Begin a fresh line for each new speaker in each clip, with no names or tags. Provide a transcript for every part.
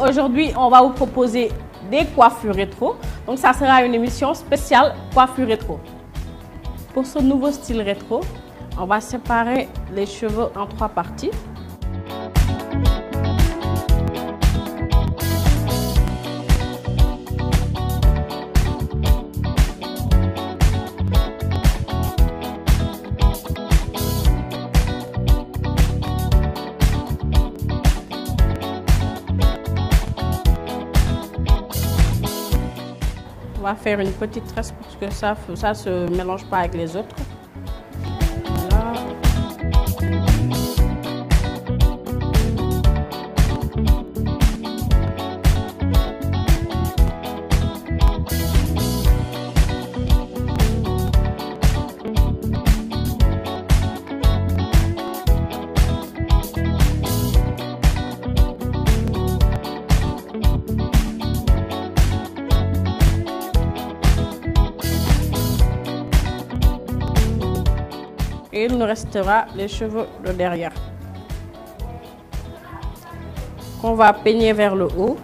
aujourd'hui, on va vous proposer des coiffures rétro. Donc, ça sera une émission spéciale coiffure rétro. Pour ce nouveau style rétro, on va séparer les cheveux en 3 parties. On va faire une petite tresse pour que ça ne se mélange pas avec les autres. Voilà. Et il nous restera les cheveux de derrière qu'on va peigner vers le haut.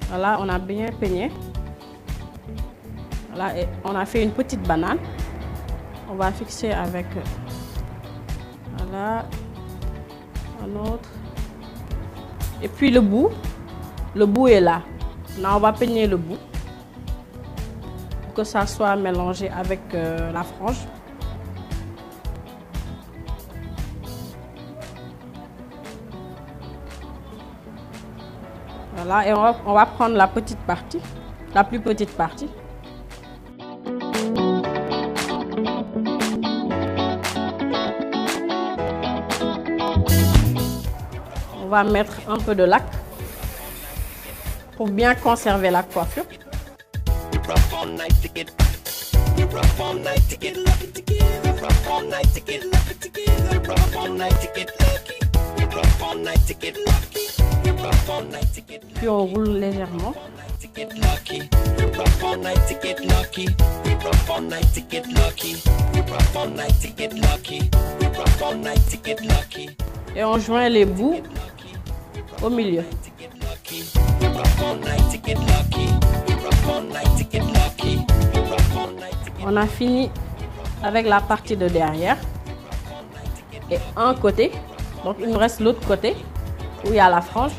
Voilà, on a bien peigné. Voilà, et on a fait une petite banane. On va fixer avec, voilà, un autre. Et puis le bout est là. Là, on va peigner le bout pour que ça soit mélangé avec la frange. Voilà, et on va prendre la petite partie, la plus petite partie. On va mettre un peu de lac pour bien conserver la coiffure. Puis on roule légèrement. Et on joint les bouts au milieu. On a fini avec la partie de derrière et un côté. Donc il nous reste l'autre côté où il y a la frange.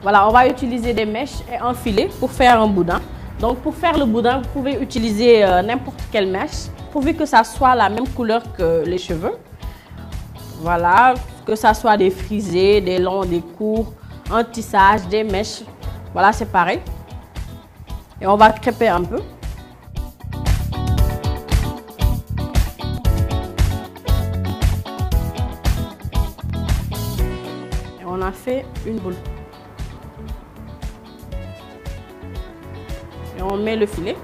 Voilà, on va utiliser des mèches et un filet pour faire un boudin. Donc pour faire le boudin, vous pouvez utiliser n'importe quelle mèche, pourvu que ça soit la même couleur que les cheveux. Voilà, que ça soit des frisés, des longs, des courts, un tissage, des mèches. Voilà, c'est pareil. Et on va crêper un peu. Et on a fait une boule. Et on met le filet.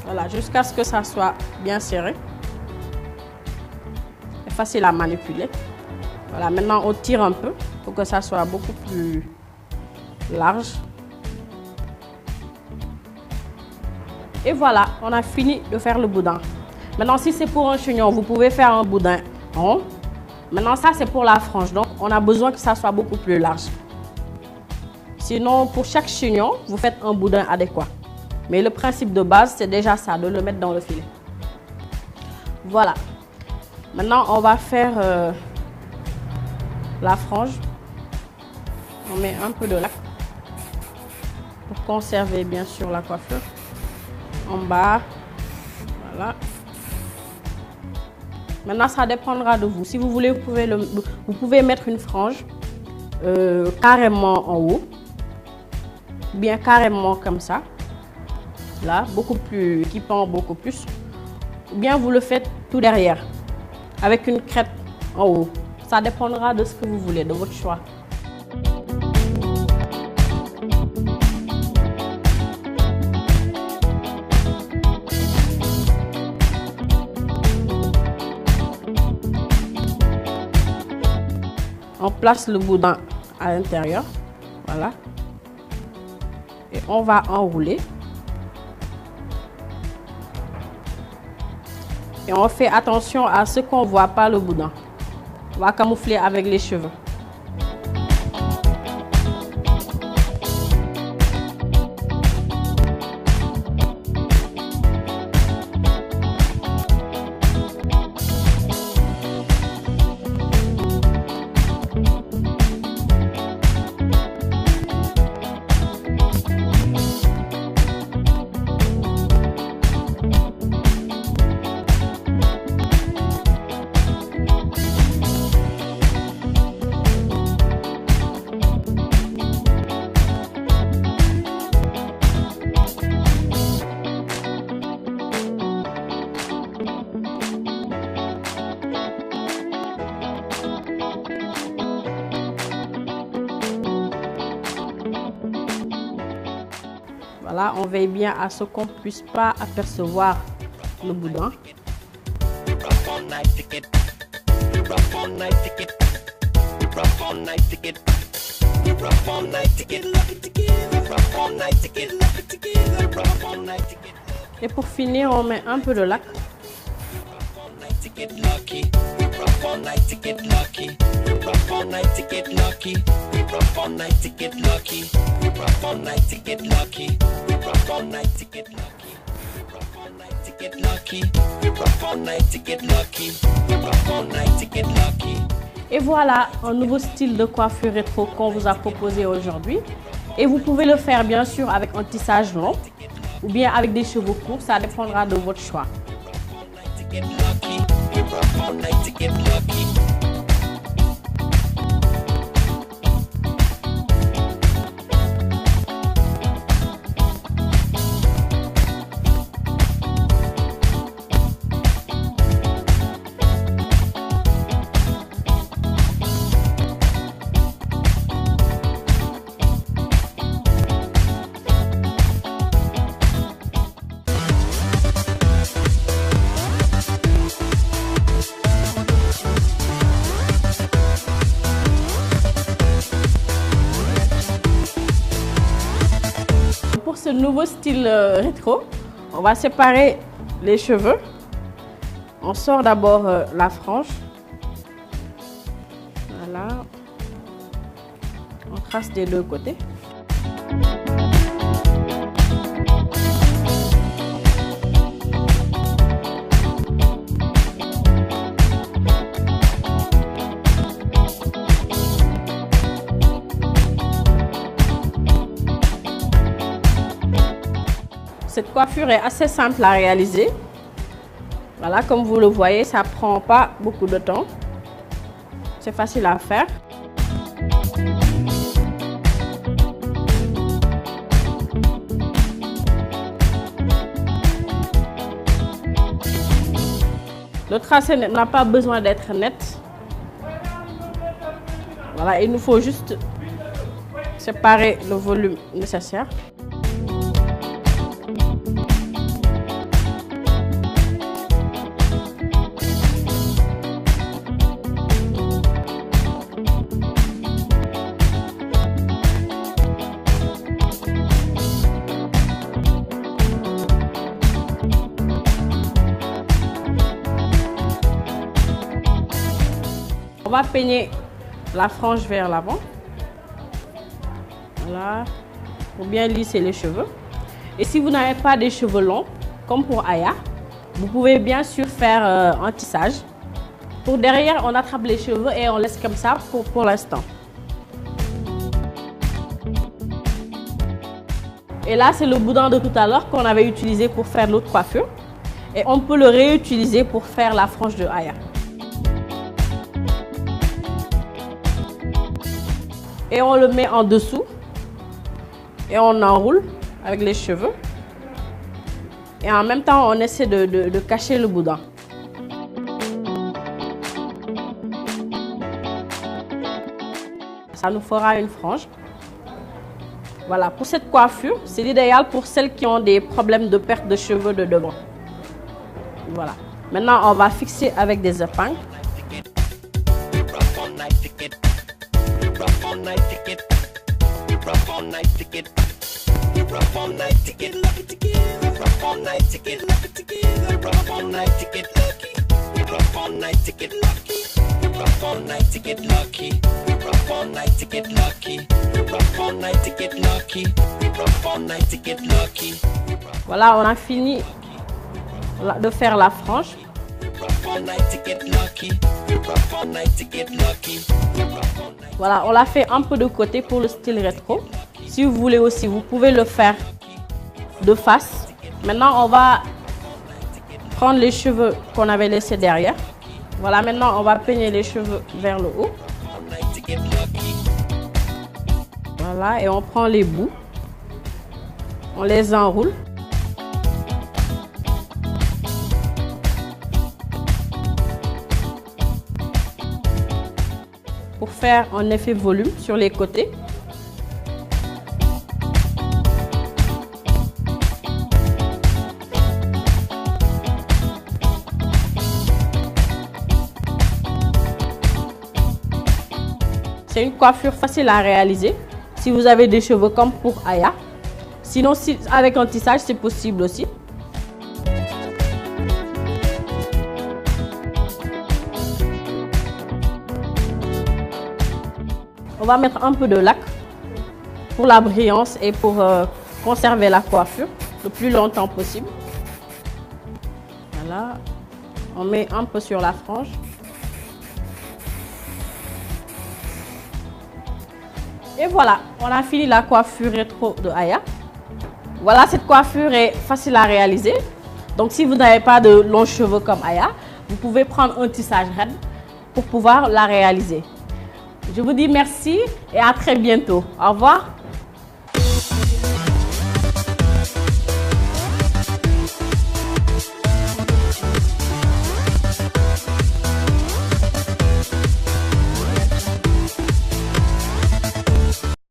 Voilà, jusqu'à ce que ça soit bien serré. C'est facile à manipuler. Voilà, maintenant on tire un peu pour que ça soit beaucoup plus large. Et voilà, on a fini de faire le boudin. Maintenant, si c'est pour un chignon, vous pouvez faire un boudin rond. Maintenant, ça, c'est pour la frange. Donc, on a besoin que ça soit beaucoup plus large. Sinon, pour chaque chignon, vous faites un boudin adéquat. Mais le principe de base, c'est déjà ça, de le mettre dans le filet. Voilà. Maintenant, on va faire la frange. On met un peu de lac pour conserver, bien sûr, la coiffure. En bas, voilà. Maintenant, ça dépendra de vous. Si vous voulez, vous pouvez mettre une frange carrément en haut, bien carrément comme ça, là, beaucoup plus, qui pend beaucoup plus, ou bien vous le faites tout derrière, avec une crête en haut. Ça dépendra de ce que vous voulez, de votre choix. On place le boudin à l'intérieur, voilà, et on va enrouler. Et on fait attention à ce qu'on ne voit pas le boudin. On va camoufler avec les cheveux. Voilà, on veille bien à ce qu'on ne puisse pas apercevoir le boudin. Et pour finir, on met un peu de lac. Et voilà un nouveau style de coiffure rétro qu'on vous a proposé aujourd'hui. Et vous pouvez le faire bien sûr avec un tissage long ou bien avec des cheveux courts, ça dépendra de votre choix. Pour ce nouveau style rétro, on va séparer les cheveux. On sort d'abord la frange. Voilà. On trace des deux côtés. Cette coiffure est assez simple à réaliser. Voilà, comme vous le voyez, ça ne prend pas beaucoup de temps. C'est facile à faire. Le tracé n'a pas besoin d'être net. Voilà, il nous faut juste séparer le volume nécessaire. On va peigner la frange vers l'avant, voilà, pour bien lisser les cheveux. Et si vous n'avez pas des cheveux longs, comme pour Aya, vous pouvez bien sûr faire un tissage. Pour derrière, on attrape les cheveux et on laisse comme ça pour l'instant. Et là, c'est le boudin de tout à l'heure qu'on avait utilisé pour faire l'autre coiffure. Et on peut le réutiliser pour faire la frange de Aya. et on le met en dessous et on enroule avec les cheveux. Et en même temps, on essaie de cacher le boudin. Ça nous fera une frange. Voilà, pour cette coiffure, c'est l'idéal pour celles qui ont des problèmes de perte de cheveux de devant. Voilà. Maintenant, on va fixer avec des épingles. Voilà, on a fini de faire la frange. Voilà, on l'a fait un peu de côté pour le style rétro. Si vous voulez aussi, vous pouvez le faire de face. Maintenant, on va prendre les cheveux qu'on avait laissés derrière. Voilà, maintenant, on va peigner les cheveux vers le haut. Voilà, et on prend les bouts. On les enroule. Pour faire un effet volume sur les côtés. C'est une coiffure facile à réaliser si vous avez des cheveux comme pour Aya. Sinon, avec un tissage, c'est possible aussi. On va mettre un peu de lac pour la brillance et pour conserver la coiffure le plus longtemps possible. Voilà, on met un peu sur la frange. Et voilà, on a fini la coiffure rétro de Aya. Voilà, cette coiffure est facile à réaliser. Donc si vous n'avez pas de longs cheveux comme Aya, vous pouvez prendre un tissage raide pour pouvoir la réaliser. Je vous dis merci et à très bientôt. Au revoir.